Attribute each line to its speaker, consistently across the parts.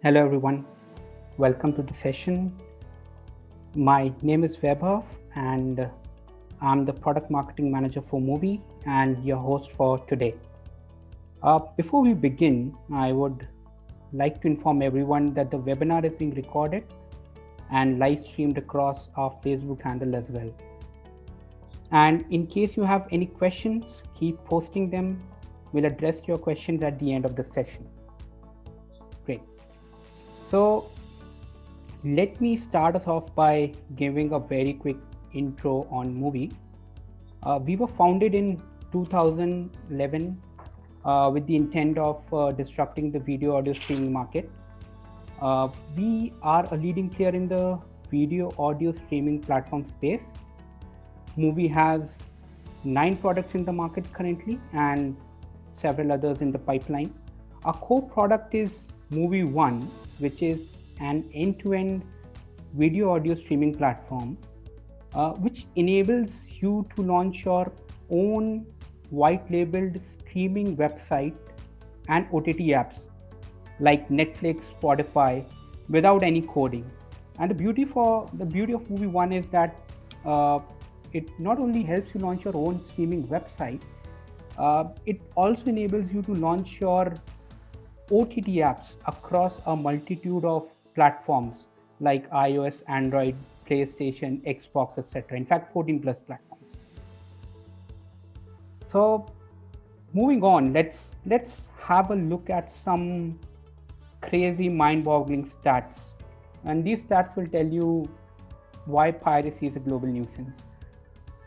Speaker 1: Hello everyone, welcome to the session. My name is Vaibhav and I'm the product marketing manager for Muvi and your host for today. Before we begin, I would like to inform everyone that the webinar is being recorded and live streamed across our Facebook handle as well. And in case you have any questions, keep posting them. We'll address your questions at the end of the session. Great. So let me start us off by giving a very quick intro on Muvi. We were founded in 2011 with the intent of disrupting the video audio streaming market. We are a leading player in the video audio streaming platform space. Muvi has 9 products in the market currently and several others in the pipeline. Our core product is Muvi One, which is an end-to-end video audio streaming platform which enables you to launch your own white-labeled streaming website and OTT apps like Netflix, Spotify without any coding. And the beauty of Muvi One is that it not only helps you launch your own streaming website, it also enables you to launch your OTT apps across a multitude of platforms like iOS, Android, PlayStation, Xbox, etc. In fact, 14 plus platforms. So moving on, let's have a look at some crazy mind-boggling stats. And these stats will tell you why piracy is a global nuisance.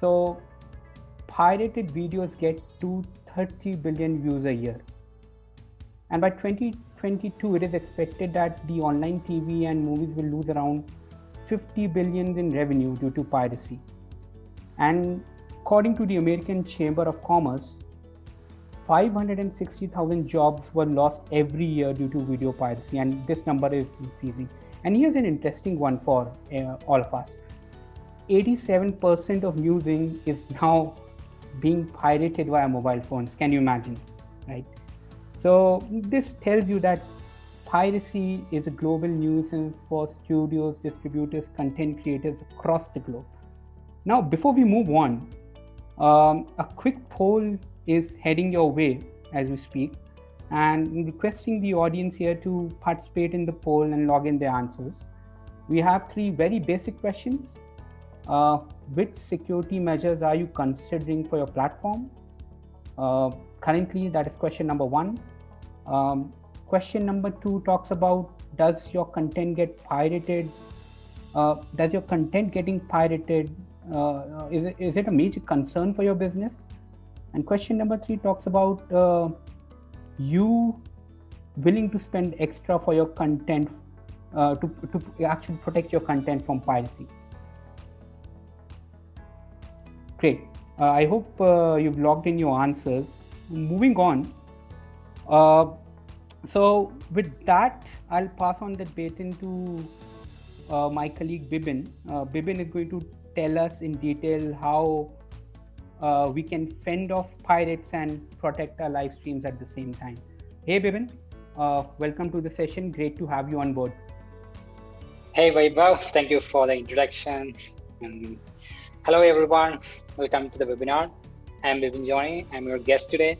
Speaker 1: So pirated videos get to 30 billion views a year. And by 2022, it is expected that the online TV and movies will lose around 50 billion in revenue due to piracy. And according to the American Chamber of Commerce, 560,000 jobs were lost every year due to video piracy, and this number is increasing. And here's an interesting one for all of us. 87% of music is now being pirated via mobile phones. Can you imagine, right? So this tells you that piracy is a global nuisance for studios, distributors, content creators across the globe. Now, before we move on, a quick poll is heading your way as we speak, and I'm requesting the audience here to participate in the poll and log in their answers. We have 3 very basic questions. Which security measures are you considering for your platform? Currently, that is question number 1. Question number 2 talks about, does your content get pirated? Does your content getting pirated, is it a major concern for your business? And question number 3 talks about you willing to spend extra for your content to actually protect your content from piracy. Great. I hope you've logged in your answers. Moving on. So with that, I'll pass on the baton to my colleague Bibin. Bibin is going to tell us in detail how we can fend off pirates and protect our live streams at the same time. Hey Bibin, welcome to the session. Great to have you on board.
Speaker 2: Hey Vaibhav, thank you for the introduction. Hello everyone, welcome to the webinar. I'm Bibin Johnny, I'm your guest today.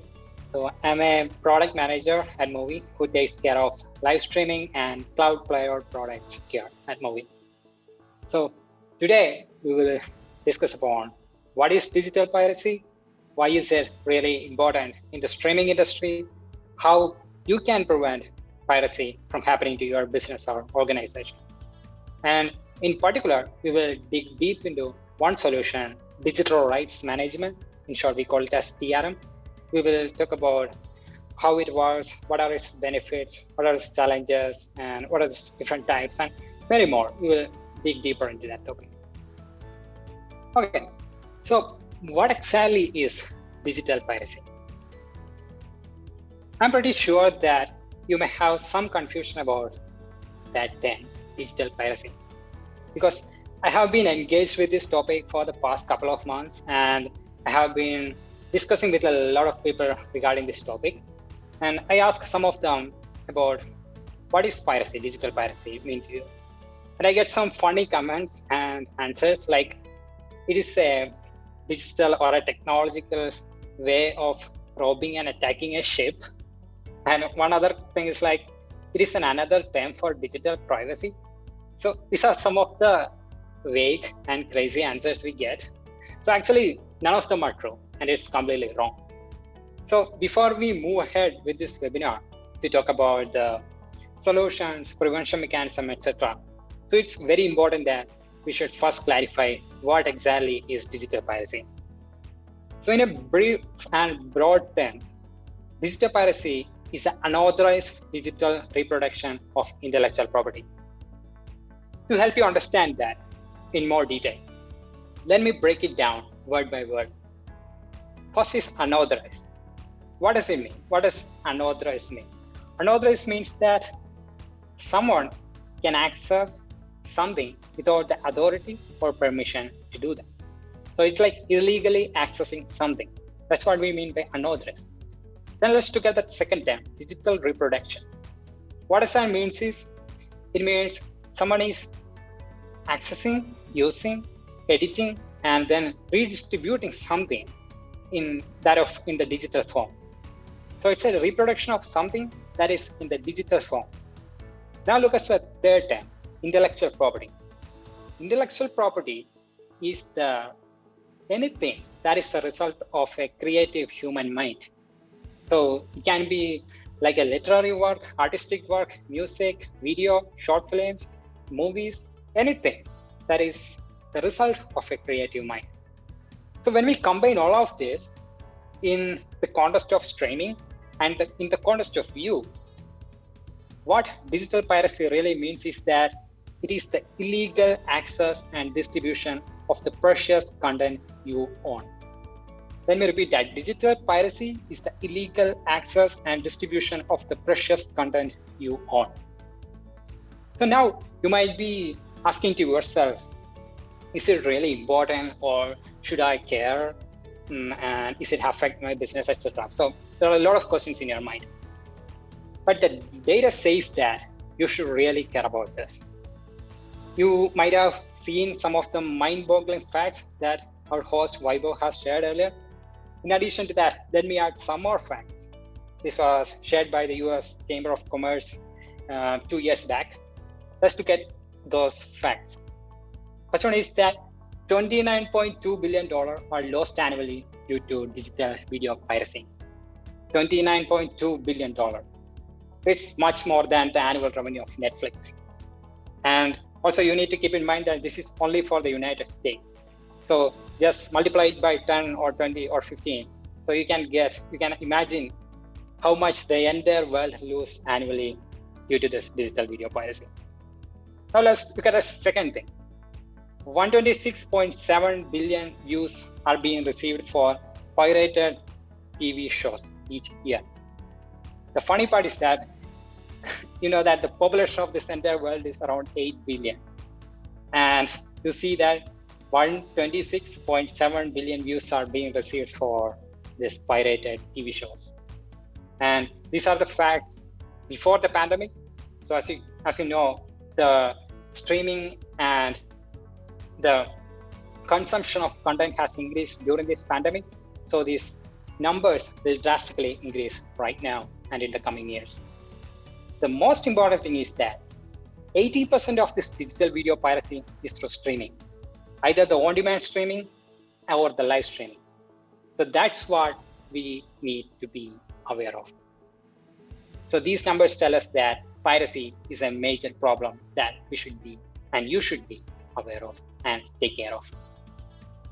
Speaker 2: So I'm a product manager at Muvi who takes care of live streaming and cloud player products here at Muvi. So today we will discuss upon what is digital piracy, why is it really important in the streaming industry, how you can prevent piracy from happening to your business or organization. And in particular, we will dig deep into one solution, digital rights management. In short, we call it as DRM. We will talk about how it works, what are its benefits, what are its challenges, and what are the different types, and many more. We will dig deeper into that topic. Okay, so what exactly is digital piracy? I'm pretty sure that you may have some confusion about that term, digital piracy, because I have been engaged with this topic for the past couple of months, and I have been discussing with a lot of people regarding this topic. And I asked some of them about what is piracy, digital piracy means you. And I get some funny comments and answers like it is a digital or a technological way of robbing and attacking a ship. And one other thing is like it is another term for digital privacy. So these are some of the vague and crazy answers we get. So actually, none of them are true, and it's completely wrong. So before we move ahead with this webinar to talk about the solutions, prevention mechanism, etc. So it's very important that we should first clarify what exactly is digital piracy. So in a brief and broad term, digital piracy is an unauthorized digital reproduction of intellectual property. To help you understand that in more detail, let me break it down word by word. First is unauthorized. What does it mean? What does unauthorized mean? Unauthorized means that someone can access something without the authority or permission to do that. So it's like illegally accessing something. That's what we mean by unauthorized. Then let's look at the second term, digital reproduction. What does that mean is, it means someone is accessing, using, editing, and then redistributing something in the digital form. So it's a reproduction of something that is in the digital form. Now look at the third term, intellectual property. Intellectual property is anything that is a result of a creative human mind. So it can be like a literary work, artistic work, music, video, short films, movies, anything that is the result of a creative mind. So when we combine all of this in the context of streaming and in the context of view, what digital piracy really means is that it is the illegal access and distribution of the precious content you own. Let me repeat that. Digital piracy is the illegal access and distribution of the precious content you own. So now you might be asking to yourself, is it really important or should I care? And is it affect my business, etc.? So there are a lot of questions in your mind. But the data says that you should really care about this. You might have seen some of the mind-boggling facts that our host Vaibhav has shared earlier. In addition to that, let me add some more facts. This was shared by the US Chamber of Commerce 2 years back. Let's look at those facts. First one is that $29.2 billion are lost annually due to digital video piracy. $29.2 billion. It's much more than the annual revenue of Netflix. And also you need to keep in mind that this is only for the United States. So just multiply it by 10 or 20 or 15. So you can imagine how much the entire world lose annually due to this digital video piracy. Now let's look at the second thing. 126.7 billion views are being received for pirated TV shows each year. The funny part is that you know that the population of this entire world is around 8 billion. And you see that 126.7 billion views are being received for this pirated TV shows. And these are the facts before the pandemic. So as you know, the streaming and the consumption of content has increased during this pandemic. So these numbers will drastically increase right now and in the coming years. The most important thing is that 80% of this digital video piracy is through streaming, either the on-demand streaming or the live streaming. So that's what we need to be aware of. So these numbers tell us that piracy is a major problem that we should be and you should be aware of and take care of.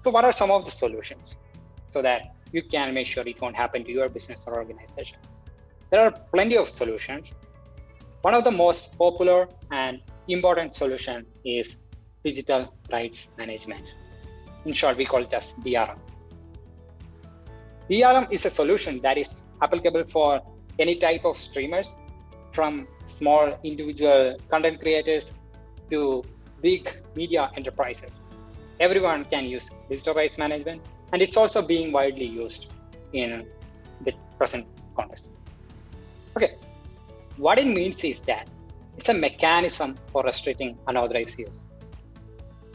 Speaker 2: So what are some of the solutions so that you can make sure it won't happen to your business or organization? There are plenty of solutions. One of the most popular and important solution is digital rights management. In short, we call it as DRM. DRM is a solution that is applicable for any type of streamers, from small individual content creators to big media enterprises. Everyone can use digital rights management, and it's also being widely used in the present context. Okay, what it means is that It's a mechanism for restricting unauthorized use.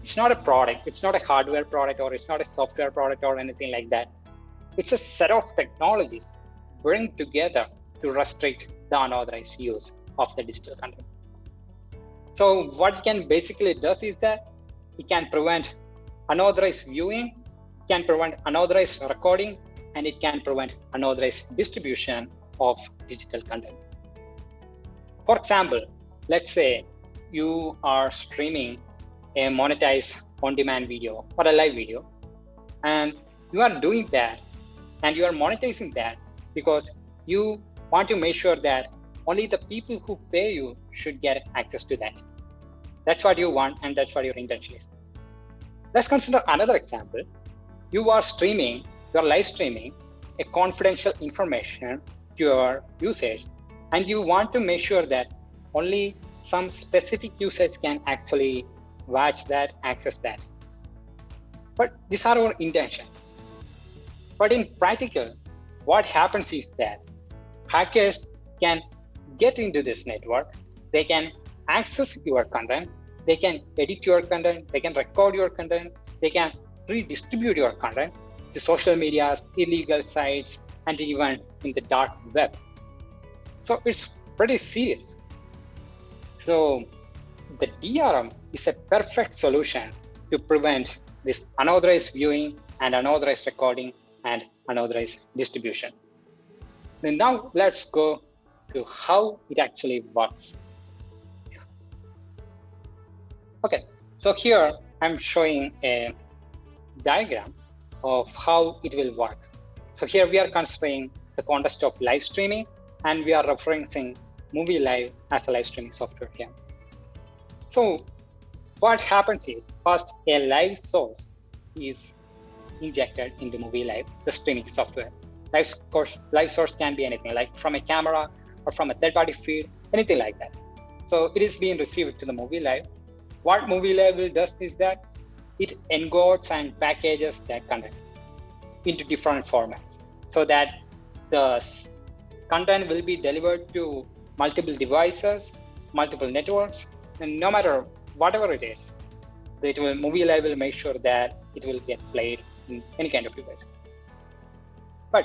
Speaker 2: It's not a product, it's not a hardware product, or it's not a software product or anything like that. It's a set of technologies bring together to restrict the unauthorized use of the digital content. So what it can basically does is that it can prevent unauthorized viewing, can prevent unauthorized recording, and it can prevent unauthorized distribution of digital content. For example, let's say you are streaming a monetized on-demand video or a live video, and you are doing that and you are monetizing that because you want to make sure that only the people who pay you should get access to that. That's what you want, and that's what your intention is. Let's consider another example. You are live streaming a confidential information to your users, and you want to make sure that only some specific users can actually watch that, access that. But these are our intentions. But in practical, what happens is that hackers can get into this network, they can access your content, they can edit your content, they can record your content, they can redistribute your content to social medias, illegal sites, and even in the dark web. So it's pretty serious. So the DRM is a perfect solution to prevent this unauthorized viewing and unauthorized recording and unauthorized distribution. And now let's go to how it actually works. Okay, so here I'm showing a diagram of how it will work. So here we are considering the context of live streaming, and we are referencing Muvi Live as a live streaming software here. So what happens is, first a live source is injected into Muvi Live, the streaming software. Live source can be anything, like from a camera or from a third-party feed, anything like that. So it is being received to the Muvi Live. What Muvi Live does is that it encodes and packages that content into different formats, so that the content will be delivered to multiple devices, multiple networks, and no matter whatever it is, Muvi Live will make sure that it will get played in any kind of devices. But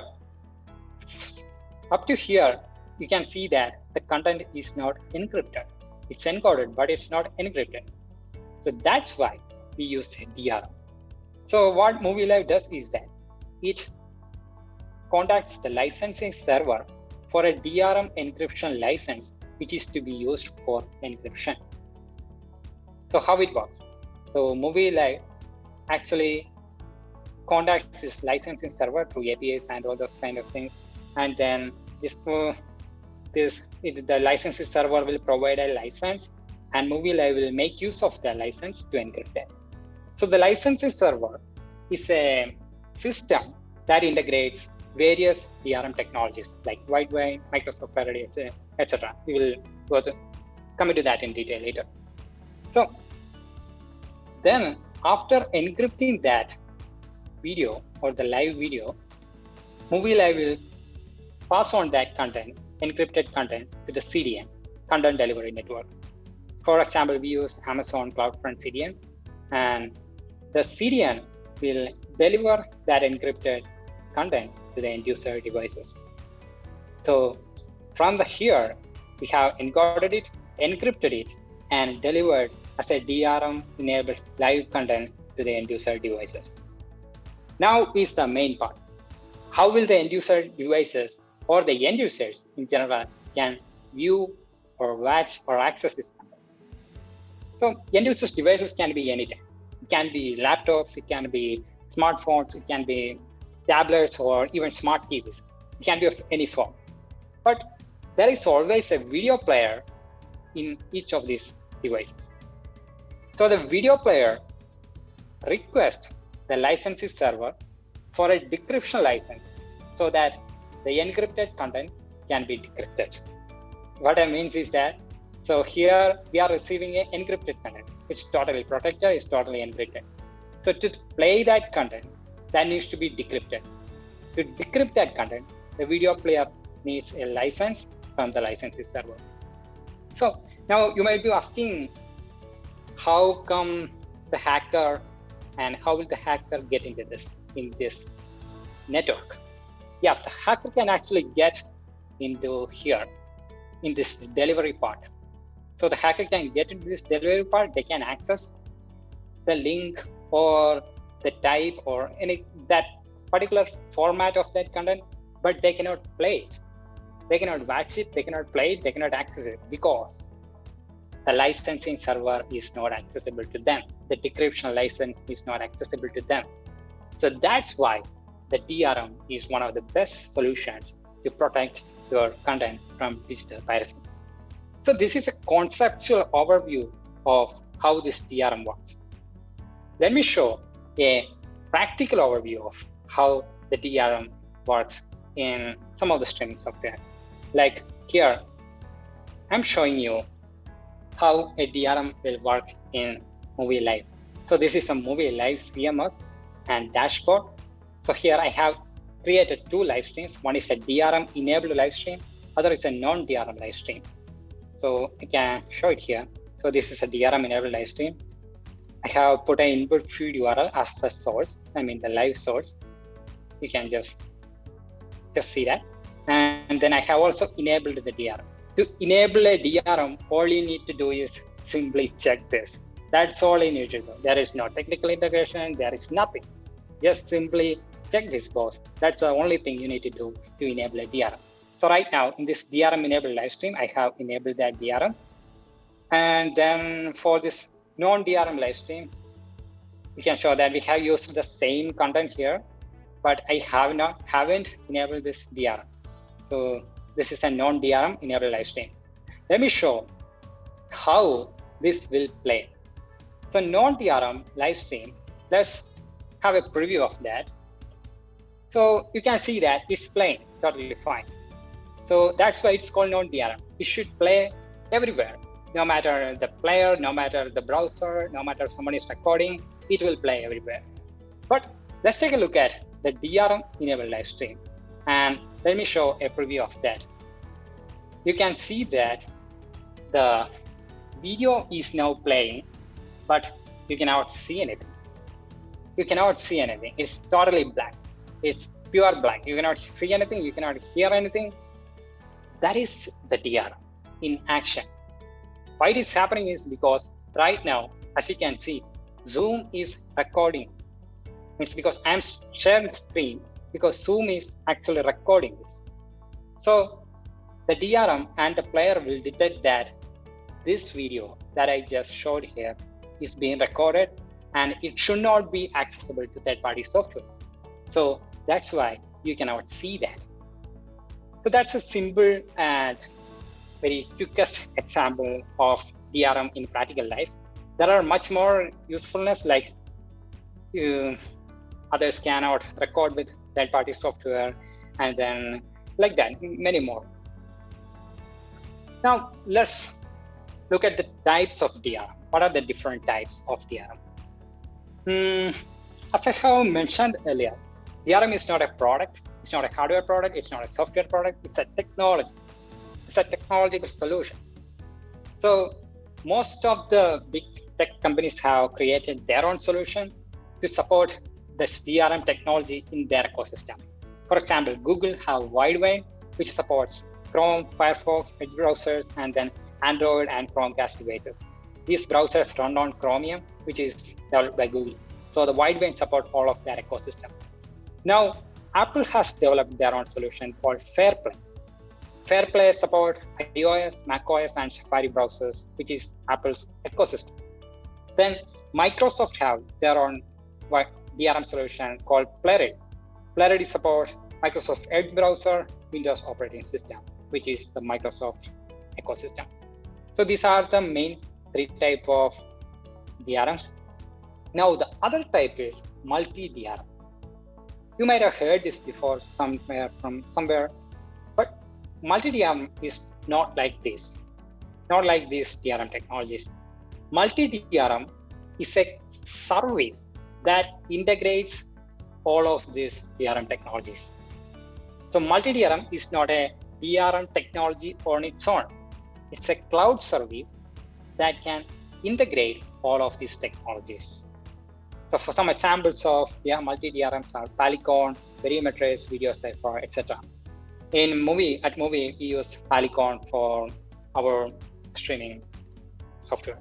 Speaker 2: up to here, you can see that the content is not encrypted. It's encoded, but it's not encrypted. So that's why we use DRM. So what Muvi Live does is that it contacts the licensing server for a DRM encryption license, which is to be used for encryption. So how it works? So Muvi Live actually contacts this licensing server through APIs and all those kind of things, and then the licensing server will provide a license, and Muvi Live will make use of the license to encrypt it. So the licensing server is a system that integrates various DRM technologies like Widewine, Microsoft Faraday, etc. We will come into that in detail later. So then after encrypting that video or the live video, Muvi Live will pass on that content, encrypted content, to the CDN, Content Delivery Network. For example, we use Amazon CloudFront CDN, and the CDN will deliver that encrypted content to the end user devices. So from here, we have encoded it, encrypted it, and delivered as a DRM enabled live content to the end user devices. Now is the main part. How will the end user devices or the end users in general can view or watch or access this content? So end users devices can be anything. It can be laptops, it can be smartphones, it can be tablets, or even smart TVs. It can be of any form. But there is always a video player in each of these devices. So the video player requests the licensing server for a decryption license so that the encrypted content can be decrypted. What I mean is that, so here we are receiving an encrypted content. It's totally protected, it's totally encrypted. So to play that content, that needs to be decrypted. To decrypt that content, the video player needs a license from the licensing server. So Now you might be asking, how come the hacker, and how will the hacker get into this network? Yeah, the hacker can actually get into here in this delivery part. So the hacker can get into this delivery part. They can access the link or the type or any that particular format of that content, but they cannot play it. They cannot watch it, they cannot play it, they cannot access it because the licensing server is not accessible to them. The decryption license is not accessible to them. So that's why the DRM is one of the best solutions to protect your content from digital piracy. So this is a conceptual overview of how this DRM works. Let me show a practical overview of how the DRM works in some of the streaming software. Like here, I'm showing you how a DRM will work in Muvi Live. So this is a Muvi Live CMS and dashboard. So here I have created two live streams. One is a DRM enabled live stream, other is a non-DRM live stream. So I can show it here. So this is a DRM enabled live stream. I have put an input feed URL as the source, I mean the live source. You can just see that. And then I have also enabled the DRM. To enable a DRM, all you need to do is simply check this. That's all you need to do. There is no technical integration, there is nothing. Just simply check this box. That's the only thing you need to do to enable a DRM. So right now in this DRM enabled live stream, I have enabled that DRM. And then for this non-DRM live stream, we can show that we have used the same content here, but I haven't enabled this DRM. So this is a non-DRM enabled live stream. Let me show how this will play. So non-DRM live stream, let's have a preview of that. So you can see that it's playing totally fine. So that's why it's called non-DRM. It should play everywhere. No matter the player, no matter the browser, no matter someone is recording, it will play everywhere. But let's take a look at the DRM enabled live stream. And let me show a preview of that. You can see that the video is now playing, but you cannot see anything. You cannot see anything. It's totally black. It's pure black. You cannot see anything. You cannot hear anything. That is the DRM in action. Why it is happening is because right now, as you can see, Zoom is recording. It's because I'm sharing the screen because Zoom is actually recording this. So the DRM and the player will detect that this video that I just showed here is being recorded and it should not be accessible to third-party software. So that's why you cannot see that. So that's a simple and very quickest example of DRM in practical life. There are much more usefulness, like others cannot record with third-party software, and then like that, many more. Now let's look at the types of DRM. What are the different types of DRM? As I have mentioned earlier, DRM is not a product. It's not a hardware product. It's not a software product. It's a technology. It's a technological solution. So most of the big tech companies have created their own solution to support this DRM technology in their ecosystem. For example, Google have Widewine, which supports Chrome, Firefox, Edge browsers, and then Android and Chromecast devices. These browsers run on Chromium, which is developed by Google. So the Widewine support all of their ecosystem. Now, Apple has developed their own solution called FairPlay. FairPlay support iOS, macOS, and Safari browsers, which is Apple's ecosystem. Then Microsoft have their own DRM solution called Piracy. Piracy support Microsoft Edge browser, Windows operating system, which is the Microsoft ecosystem. So these are the main three types of DRMs. Now the other type is multi-DRM. You might have heard this before somewhere, but multi-DRM is not like this, not like these DRM technologies. Multi-DRM is a service that integrates all of these DRM technologies. So multi-DRM is not a DRM technology on its own. It's a cloud service that can integrate all of these technologies. So for some examples of multi-DRMs are Polygon, Verimatrix, Video Cipher, etc. At Muvi, we use Polygon for our streaming software.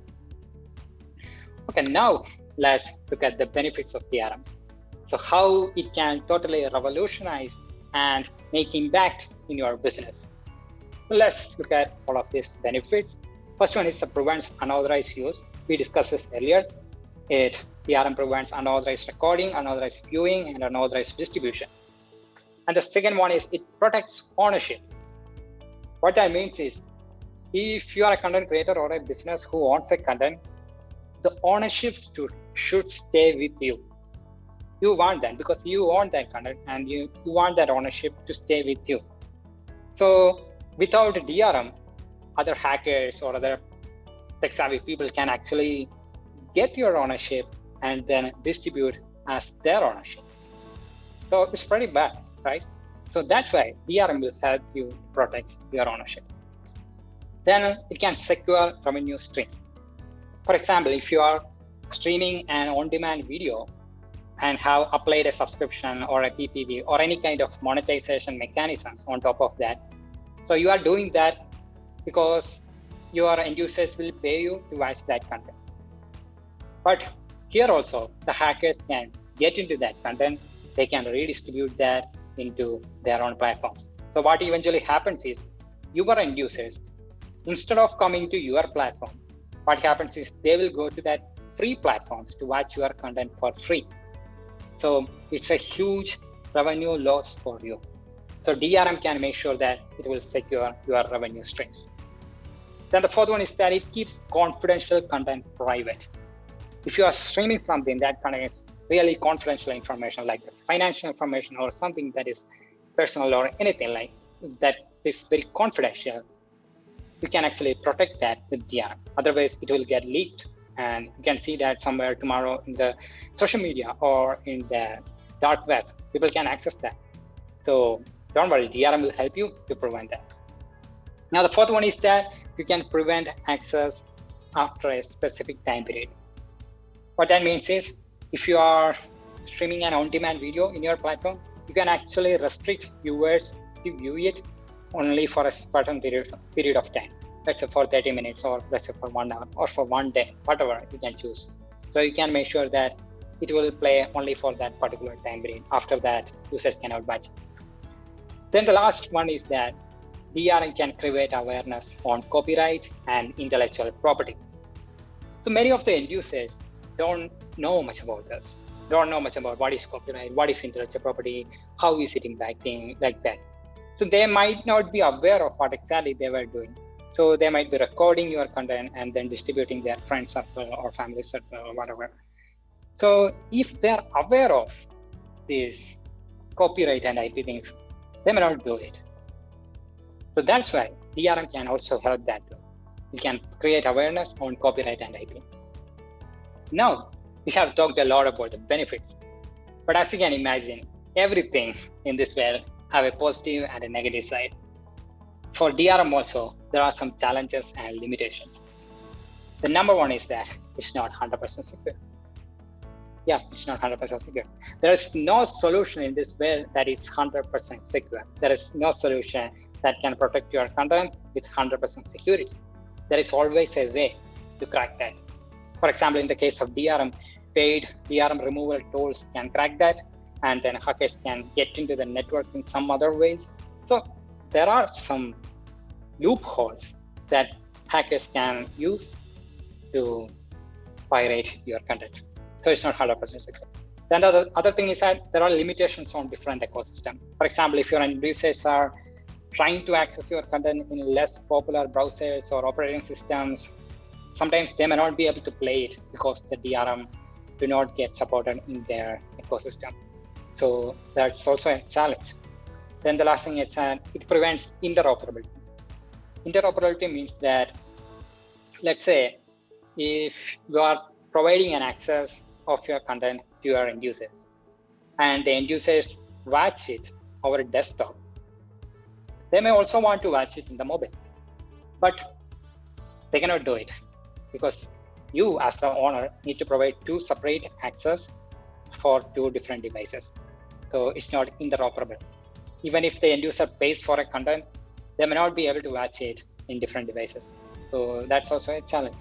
Speaker 2: Okay, now let's look at the benefits of DRM. So how it can totally revolutionize and make impact in your business. So let's look at all of these benefits. First one is it prevents unauthorized use. We discussed this earlier. DRM prevents unauthorized recording, unauthorized viewing, and unauthorized distribution. And the second one is it protects ownership. What that means is, if you are a content creator or a business who owns a content, the ownership should stay with you. You want that because you own that content and you want that ownership to stay with you. So without DRM, other hackers or other tech-savvy people can actually get your ownership and then distribute as their ownership. So it's pretty bad, right? So that's why DRM will help you protect your ownership. Then it can secure revenue streams. For example, if you are streaming an on-demand video and have applied a subscription or a PPV or any kind of monetization mechanisms on top of that, so you are doing that because your end users will pay you to watch that content. But here also, the hackers can get into that content. They can redistribute that into their own platforms. So what eventually happens is your end users, instead of coming to your platform, what happens is they will go to that free platforms to watch your content for free. So it's a huge revenue loss for you. So DRM can make sure that it will secure your revenue streams. Then the fourth one is that it keeps confidential content private. If you are streaming something that contains really confidential information, like financial information or something that is personal or anything like that is very confidential, you can actually protect that with DRM. Otherwise, it will get leaked, and you can see that somewhere tomorrow in the social media or in the dark web, people can access that. So don't worry, DRM will help you to prevent that. Now, the fourth one is that you can prevent access after a specific time period. What that means is, if you are streaming an on-demand video in your platform, you can actually restrict viewers to view it only for a certain period of time. Let's say for 30 minutes, or let's say for 1 hour, or for 1 day, whatever you can choose. So you can make sure that it will play only for that particular time period. After that, users cannot watch it. Then the last one is that DRM can create awareness on copyright and intellectual property. So many of the end users don't know much about this, don't know much about what is copyright, what is intellectual property, how is it impacting, like that. So they might not be aware of what exactly they were doing. So they might be recording your content and then distributing their friend circle or family circle or whatever. So if they're aware of this copyright and IP things, they may not do it. So that's why DRM can also help that too. It can create awareness on copyright and IP. Now, we have talked a lot about the benefits, but as you can imagine, everything in this world have a positive and a negative side. For DRM also, there are some challenges and limitations. The number one is that it's not 100% secure. Yeah, it's not 100% secure. There is no solution in this world that is 100% secure. There is no solution that can protect your content with 100% security. There is always a way to crack that. For example, in the case of DRM, paid DRM removal tools can crack that, and then hackers can get into the network in some other ways. So there are some loopholes that hackers can use to pirate your content. So it's not 100% secure. Then the other thing is that there are limitations on different ecosystems. For example, if your end users are trying to access your content in less popular browsers or operating systems, sometimes they may not be able to play it because the DRM do not get supported in their ecosystem. So that's also a challenge. Then the last thing is that it prevents interoperability. Interoperability means that, let's say, if you are providing an access of your content to your end users, and the end users watch it over a desktop, they may also want to watch it in the mobile, but they cannot do it because you as the owner need to provide two separate access for two different devices. So it's not interoperable. Even if the end user pays for a content, they may not be able to watch it in different devices. So that's also a challenge.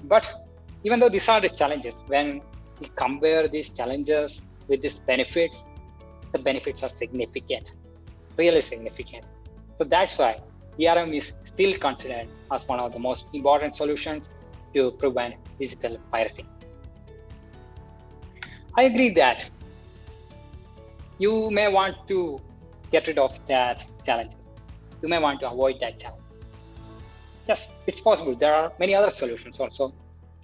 Speaker 2: But even though these are the challenges, when we compare these challenges with these benefits, the benefits are significant, really significant. So that's why DRM is still considered as one of the most important solutions to prevent digital piracy. I agree that you may want to get rid of that challenge. You may want to avoid that challenge. Yes, it's possible. There are many other solutions also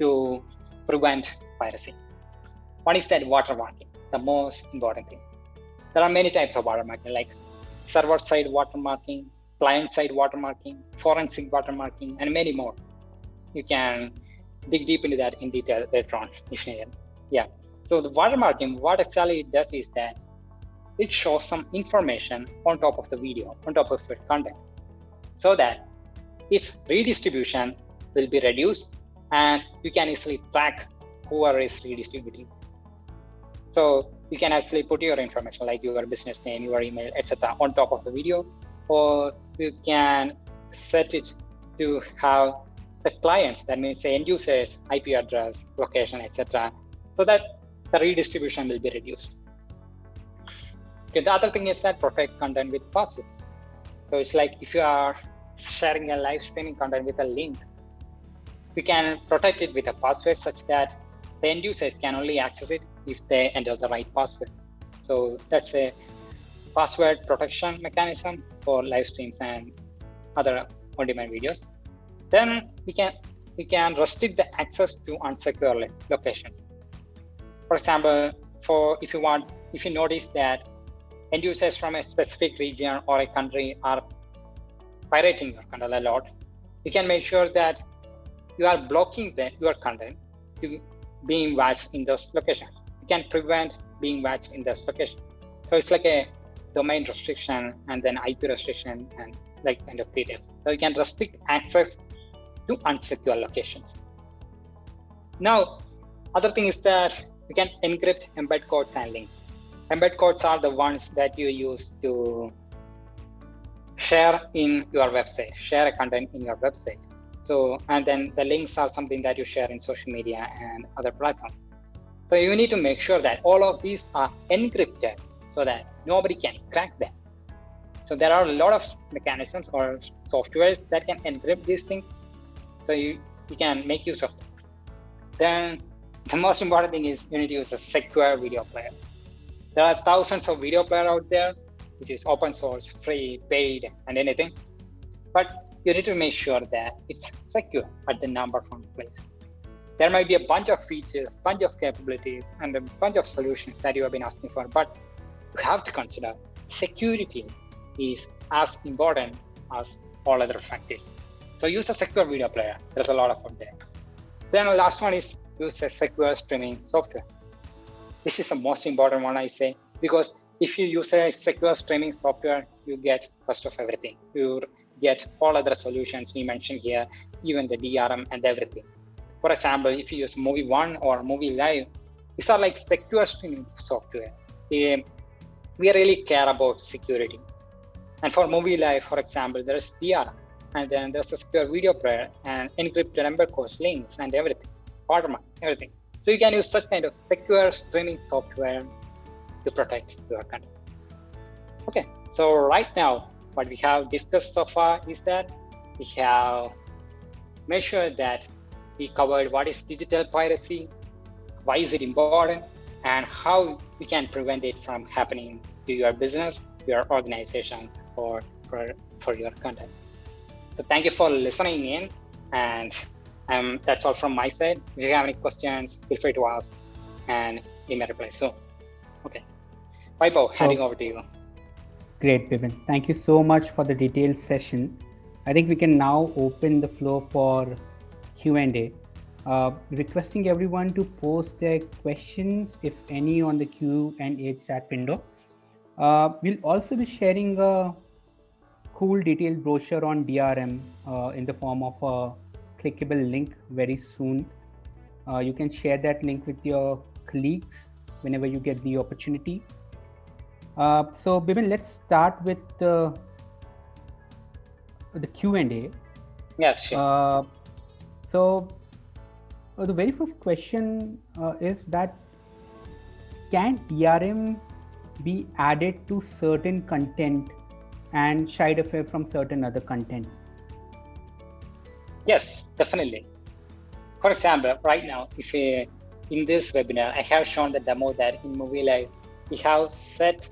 Speaker 2: to prevent piracy. One is that watermarking, the most important thing. There are many types of watermarking, like server-side watermarking, client-side watermarking, forensic watermarking, and many more. You can dig deep into that in detail later on. Yeah. So the watermarking, what actually it does is that it shows some information on top of the video, on top of your content, so that its redistribution will be reduced and you can easily track whoever is redistributing. So you can actually put your information like your business name, your email, etc. on top of the video, or you can set it to have the clients, that means the end users, IP address, location, etc. so that the redistribution will be reduced. Okay, the other thing is that protect content with passwords. So it's like if you are sharing a live streaming content with a link, we can protect it with a password such that the end users can only access it if they enter the right password. So that's a password protection mechanism for live streams and other on-demand videos. Then we can restrict the access to unsecure locations. For example, if you notice that end users from a specific region or a country are pirating your content a lot, you can make sure that you are blocking your content to being watched in those locations. You can prevent being watched in those locations. So it's like a domain restriction and then IP restriction and like kind of details. So you can restrict access to unsecure locations. Now, other thing is that you can encrypt embed codes and links. Embed codes are the ones that you use to share in your website, share a content in your website. So, and then the links are something that you share in social media and other platforms. So you need to make sure that all of these are encrypted so that nobody can crack them. So there are a lot of mechanisms or softwares that can encrypt these things. So you can make use of them. Then the most important thing is you need to use a secure video player. There are thousands of video players out there, which is open source, free, paid, and anything. But you need to make sure that it's secure at the number one place. There might be a bunch of features, bunch of capabilities, and a bunch of solutions that you have been asking for, but you have to consider security is as important as all other factors. So use a secure video player. There's a lot of them there. Then the last one is use a secure streaming software. This is the most important one, I say, because if you use a secure streaming software, you get first of everything. You get all other solutions we mentioned here, even the DRM and everything. For example, if you use Muvi One or Muvi Live, these are like secure streaming software. We really care about security. And for Muvi Live, for example, there is DRM, and then there's a secure video player and encrypted embed codes, links, and everything, watermark, everything. So you can use such kind of secure streaming software to protect your content. Okay, so right now, what we have discussed so far is that we have made sure that we covered what is digital piracy, why is it important, and how we can prevent it from happening to your business, your organization, or for your content. So thank you for listening in, and that's all from my side. If you have any questions, feel free to ask, and we may reply soon. Okay, Vaibhav, handing over to you.
Speaker 1: Great, Bipin. Thank you so much for the detailed session. I think we can now open the floor for Q&A. Requesting everyone to post their questions, if any, on the Q&A chat window. We'll also be sharing a cool detailed brochure on DRM in the form of a clickable link very soon. You can share that link with your colleagues whenever you get the opportunity. So Bibin, let's start with the Q&A.
Speaker 2: Yeah, sure.
Speaker 1: So the very first question is that can DRM be added to certain content and shied away from certain other content?
Speaker 2: Yes, definitely. For example, right now, if in this webinar, I have shown the demo that in Movie Live, we have set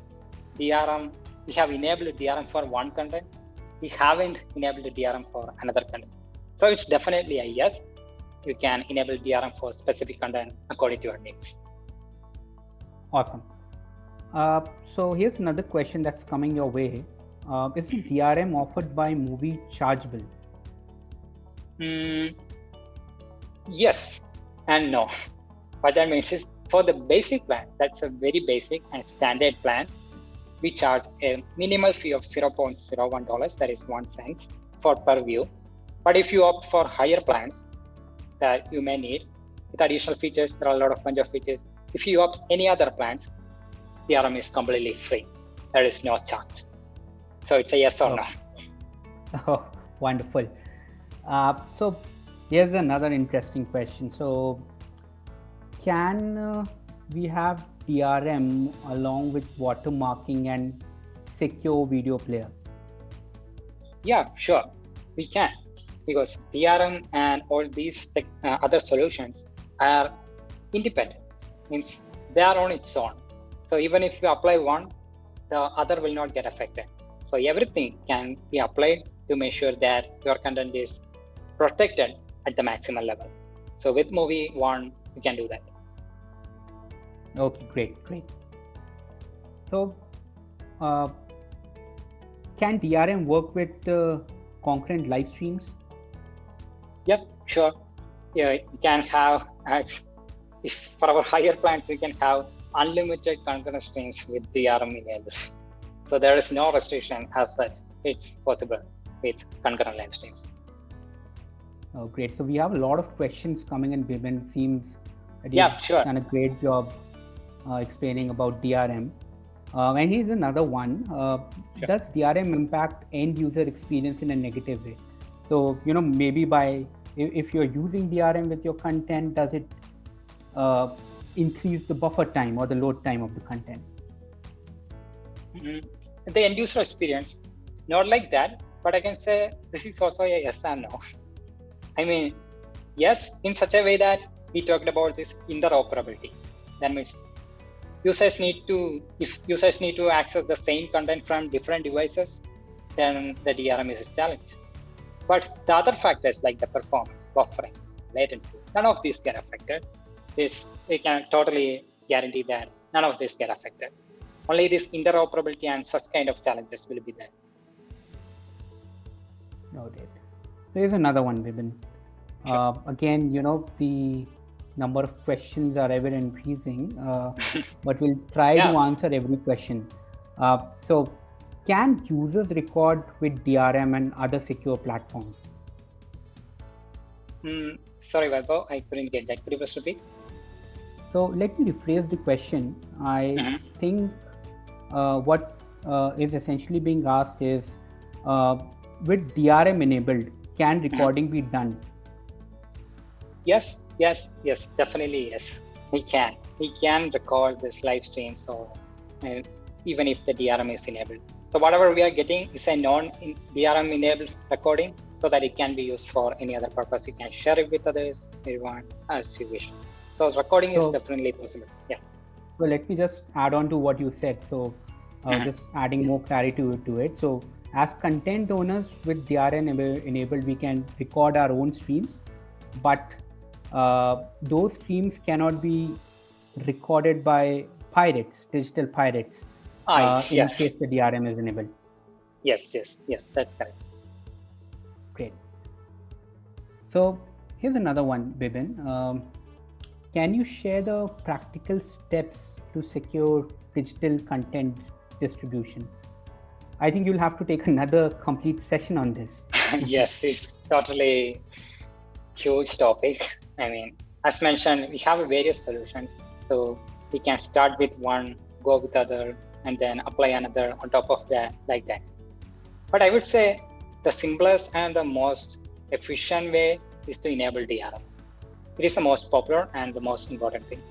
Speaker 2: DRM, we have enabled DRM for one content, we haven't enabled DRM for another content. So it's definitely a yes, you can enable DRM for specific content according to your needs.
Speaker 1: Awesome. So here's another question that's coming your way. Is the DRM offered by Muvi chargeable?
Speaker 2: Yes and no. What that means is for the basic plan, that's a very basic and standard plan, we charge a minimal fee of $0.01, that is 1 cent for per view. But if you opt for higher plans that you may need with additional features, there are a lot of bunch of features. If you opt any other plans, DRM is completely free. There is no charge. So it's a yes or no.
Speaker 1: Oh, wonderful. So here's another interesting question. So can we have DRM along with watermarking and secure video player?
Speaker 2: Yeah, sure, we can, because DRM and all these other solutions are independent, means they are on its own. So even if you apply one, the other will not get affected. So everything can be applied to make sure that your content is protected at the maximum level. So with Movie 1, you can do that.
Speaker 1: Okay, great. So can DRM work with concurrent live streams?
Speaker 2: Yep, sure. Yeah, you can have, if for our higher plans, you can have unlimited concurrent streams with DRM enabled. So there is no restriction as such. It's possible with concurrent live streams.
Speaker 1: Oh, great. So we have a lot of questions coming in, Bibin. Seems that
Speaker 2: sure.
Speaker 1: done a great job explaining about DRM. And here's another one. Sure. Does DRM impact end user experience in a negative way? So, maybe if you're using DRM with your content, does it increase the buffer time or the load time of the content?
Speaker 2: The end user experience, not like that, but I can say this is also a yes and no. I mean, yes, in such a way that we talked about this interoperability. That means if users need to access the same content from different devices, then the DRM is a challenge. But the other factors like the performance, buffering, latency, none of these get affected. We can totally guarantee that none of this get affected. Only this interoperability and such kind of challenges will be there.
Speaker 1: Noted. Here's another one, Bibin. Sure. Again, the number of questions are ever increasing, but we'll try to answer every question. So, can users record with DRM and other secure platforms?
Speaker 2: Sorry, Vaibhav, I couldn't get that. Could you please repeat?
Speaker 1: So, let me rephrase the question. I think what is essentially being asked is, with DRM enabled, can recording be done?
Speaker 2: Yes, definitely yes. We can record this live stream, so even if the DRM is enabled. So whatever we are getting is a non-DRM enabled recording, so that it can be used for any other purpose. You can share it with others, everyone, as you wish. So recording is definitely possible. Yeah.
Speaker 1: So let me just add on to what you said. So just adding more clarity to it. So as content owners with DRM enabled, we can record our own streams, but those streams cannot be recorded by digital pirates, in case the DRM is enabled.
Speaker 2: Yes, that's correct.
Speaker 1: Great. So here's another one, Bibin. Can you share the practical steps to secure digital content distribution? I think you'll have to take another complete session on this.
Speaker 2: Yes, it's totally huge topic. I mean, as mentioned, we have various solutions. So we can start with one, go with other, and then apply another on top of that, like that. But I would say the simplest and the most efficient way is to enable DRM. It is the most popular and the most important thing.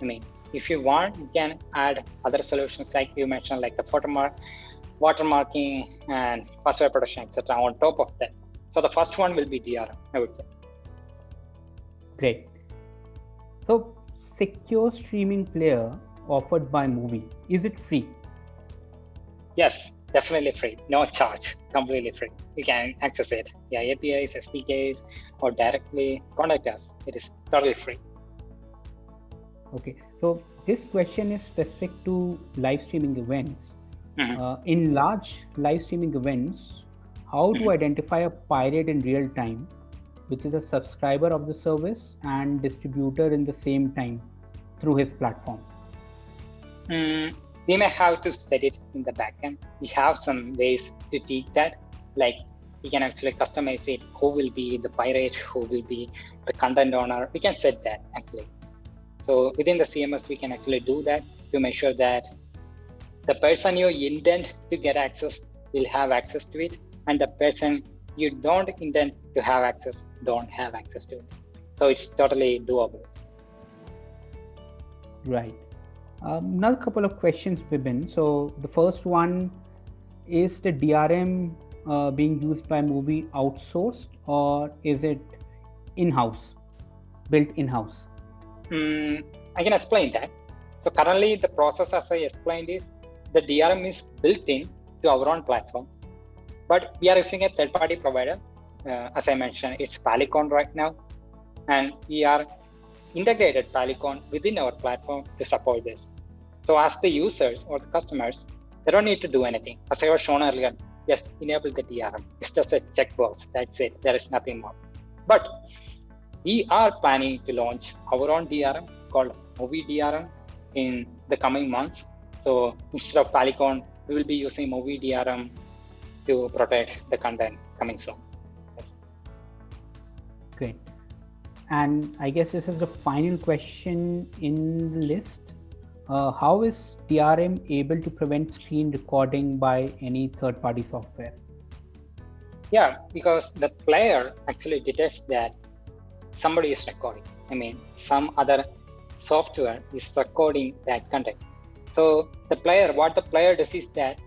Speaker 2: I mean, if you want, you can add other solutions like you mentioned, like the watermarking and password protection, etc. on top of that. So the first one will be DRM, I would say.
Speaker 1: Great. So, secure streaming player offered by Muvi, is it free?
Speaker 2: Yes, definitely free. No charge. Completely free. You can access it via APIs, SDKs, or directly contact us. It is totally free.
Speaker 1: Okay. So this question is specific to live streaming events. In large live streaming events, how to identify a pirate in real time, which is a subscriber of the service and distributor in the same time through his platform?
Speaker 2: We may have to set it in the backend. We have some ways to tweak that. Like we can actually customize it. Who will be the pirate? Who will be the content owner? We can set that actually. So within the CMS, we can actually do that to make sure that the person you intend to get access will have access to it, and the person you don't intend to have access don't have access to it. So it's totally doable.
Speaker 1: Right. Another couple of questions, Vibin. So the first one, is the DRM being used by Muvi outsourced, or is it in-house, built in-house?
Speaker 2: I can explain that. So currently the process, as I explained, is the DRM is built in to our own platform, but we are using a third-party provider. As I mentioned, it's Polycon right now, and we are integrated Polycon within our platform to support this. So as the users or the customers, they don't need to do anything. As I was shown earlier, just enable the DRM. It's just a checkbox. That's it. There is nothing more. But we are planning to launch our own DRM called Muvi DRM in the coming months. So instead of Polycon, we will be using Muvi DRM to protect the content coming soon.
Speaker 1: Great. And I guess this is the final question in the list. How is DRM able to prevent screen recording by any third-party software?
Speaker 2: Yeah, because the player actually detects that somebody is recording. I mean, some other software is recording that content. So what the player does is that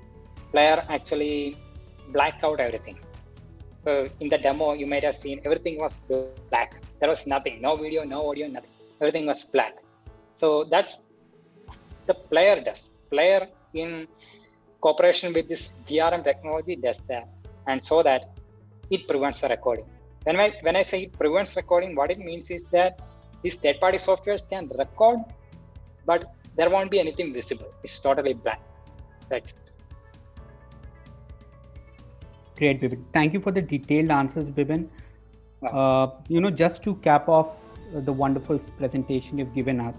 Speaker 2: player actually black out everything. So in the demo, you might have seen everything was black. There was nothing, no video, no audio, nothing. Everything was black. So that's the player does. Player in cooperation with this DRM technology does that, and so that it prevents the recording. When I say it prevents recording, what it means is that these third-party softwares can record, but there won't be anything visible. It's totally black. That's it.
Speaker 1: Great, Bibin. Thank you for the detailed answers, Bibin. Just to cap off the wonderful presentation you've given us,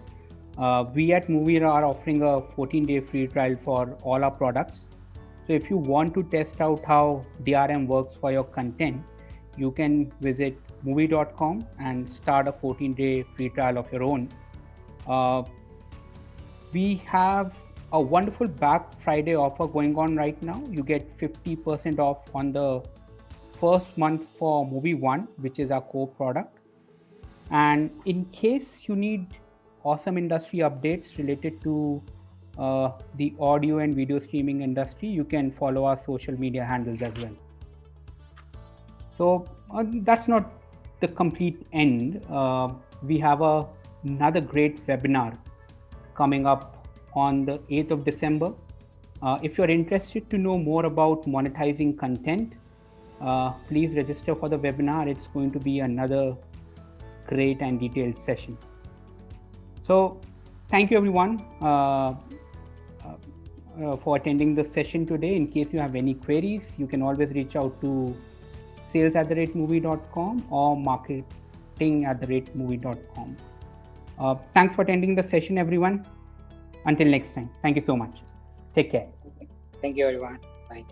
Speaker 1: we at Muvi are offering a 14-day free trial for all our products. So if you want to test out how DRM works for your content, you can visit muvi.com and start a 14-day free trial of your own. We have a wonderful Black Friday offer going on right now. You get 50% off on the first month for Muvi One, which is our core product. And in case you need awesome industry updates related to the audio and video streaming industry, you can follow our social media handles as well. So that's not the complete end. We have another great webinar coming up on the 8th of December. If you're interested to know more about monetizing content, please register for the webinar. It's going to be another great and detailed session. So thank you everyone for attending the session today. In case you have any queries, you can always reach out to sales@muvi.com or marketing@muvi.com. Thanks for attending the session, everyone. Until next time, thank you so much. Take care.
Speaker 2: Thank you, everyone. Bye.